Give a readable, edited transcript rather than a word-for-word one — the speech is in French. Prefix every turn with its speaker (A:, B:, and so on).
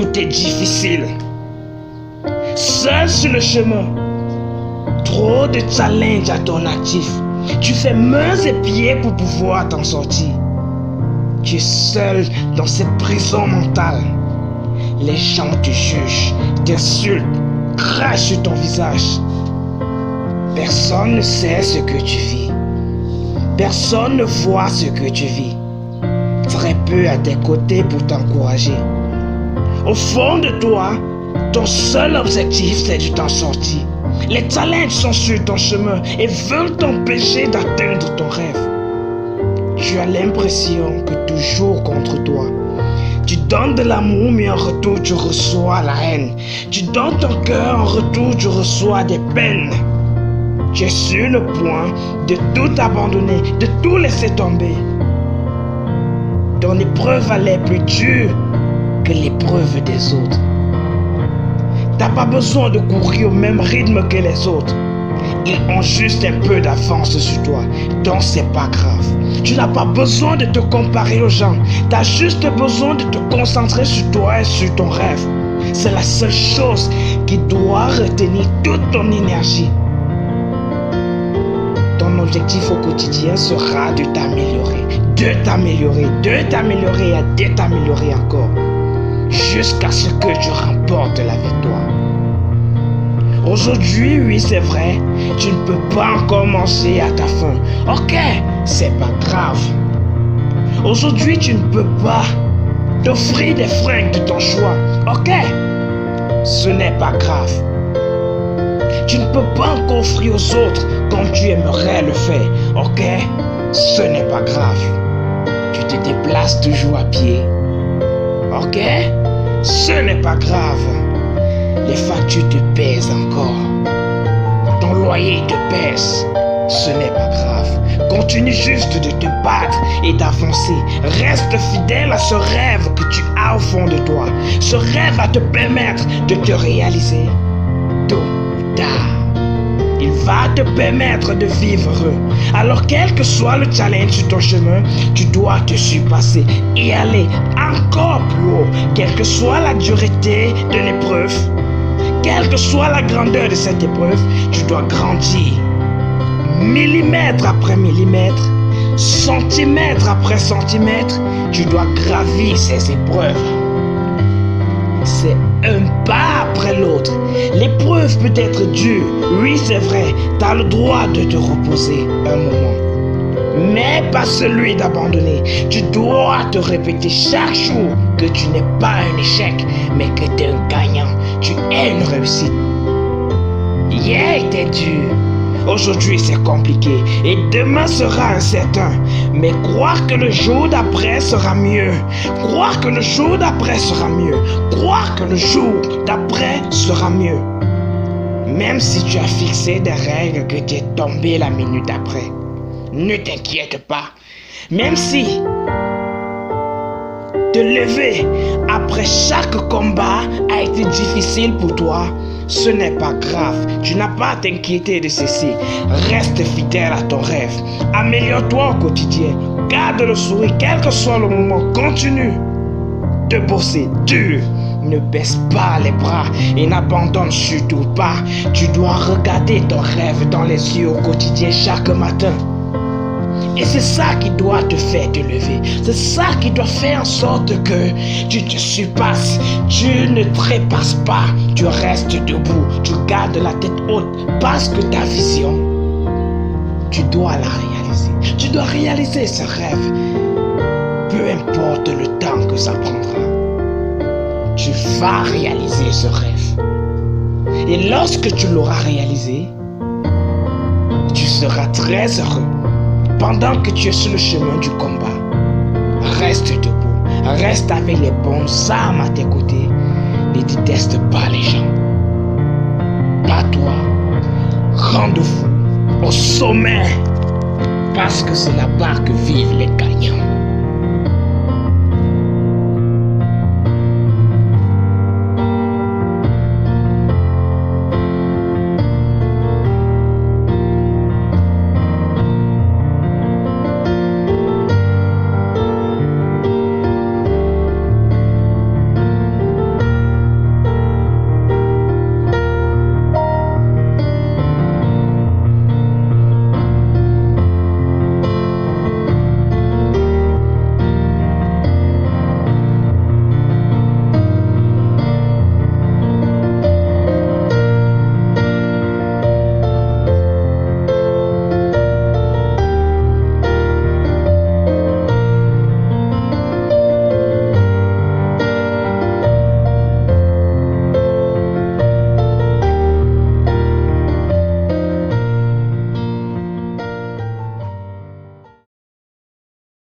A: tout est difficile. Seul sur le chemin, trop de challenges à ton actif. Tu fais mains et pieds pour pouvoir t'en sortir. Tu es seul dans cette prison mentale. Les gens te jugent, t'insultent, crachent sur ton visage. Personne ne sait ce que tu vis. Personne ne voit ce que tu vis. Très peu à tes côtés pour t'encourager. Au fond de toi, ton seul objectif, c'est de t'en sortir. Les challenges sont sur ton chemin et veulent t'empêcher d'atteindre ton rêve. Tu as l'impression que toujours contre toi. Tu donnes de l'amour, mais en retour, tu reçois la haine. Tu donnes ton cœur, en retour, tu reçois des peines. Tu es sur le point de tout abandonner, de tout laisser tomber. Ton épreuve allait plus dure que l'épreuve des autres. T'as pas besoin de courir au même rythme que les autres. Ils ont juste un peu d'avance sur toi, donc c'est pas grave. Tu n'as pas besoin de te comparer aux gens. T'as juste besoin de te concentrer sur toi et sur ton rêve. C'est la seule chose qui doit retenir toute ton énergie. Ton objectif au quotidien sera de t'améliorer, de t'améliorer, de t'améliorer et de t'améliorer encore, jusqu'à ce que tu remportes la victoire. Aujourd'hui, oui, c'est vrai, tu ne peux pas encore manger à ta faim. Ok, c'est pas grave. Aujourd'hui, tu ne peux pas t'offrir des fringues de ton choix. Ok, ce n'est pas grave. Tu ne peux pas encore offrir aux autres comme tu aimerais le faire. Ok, ce n'est pas grave. Tu te déplaces toujours à pied. Ok, ce n'est pas grave. Les factures te pèsent encore. Ton loyer te pèse. Ce n'est pas grave. Continue juste de te battre et d'avancer. Reste fidèle à ce rêve que tu as au fond de toi. Ce rêve va te permettre de te réaliser. Tôt ou tard, il va te permettre de vivre heureux. Alors quel que soit le challenge sur ton chemin, tu dois te surpasser et aller encore plus haut. Quelle que soit la dureté de l'épreuve, quelle que soit la grandeur de cette épreuve, tu dois grandir. Millimètre après millimètre, centimètre après centimètre, tu dois gravir ces épreuves. C'est un pas après l'autre. L'épreuve peut être dure, oui c'est vrai, tu as le droit de te reposer un moment. Mais pas celui d'abandonner. Tu dois te répéter chaque jour que tu n'es pas un échec, mais que tu es un gagnant. Tu es une réussite. Hier était dur. Aujourd'hui c'est compliqué et demain sera incertain. Mais croire que le jour d'après sera mieux. Croire que le jour d'après sera mieux. Croire que le jour d'après sera mieux. Même si tu as fixé des règles que tu es tombé la minute d'après, ne t'inquiète pas. Même si te lever après chaque combat a été difficile pour toi, ce n'est pas grave. Tu n'as pas à t'inquiéter de ceci. Reste fidèle à ton rêve. Améliore-toi au quotidien. Garde le sourire, quel que soit le moment. Continue de bosser dur. Ne baisse pas les bras et n'abandonne surtout pas. Tu dois regarder ton rêve dans les yeux au quotidien chaque matin. Et c'est ça qui doit te faire te lever. C'est ça qui doit faire en sorte que tu te surpasses. Tu ne trépasses pas. Tu restes debout. Tu gardes la tête haute. Parce que ta vision, tu dois la réaliser. Tu dois réaliser ce rêve. Peu importe le temps que ça prendra. Tu vas réaliser ce rêve. Et lorsque tu l'auras réalisé, tu seras très heureux. Pendant que tu es sur le chemin du combat, reste debout, reste avec les bonnes armes à tes côtés. Ne déteste pas les gens. Bats-toi, rendez-vous au sommet, parce que c'est là-bas que vivent les gagnants.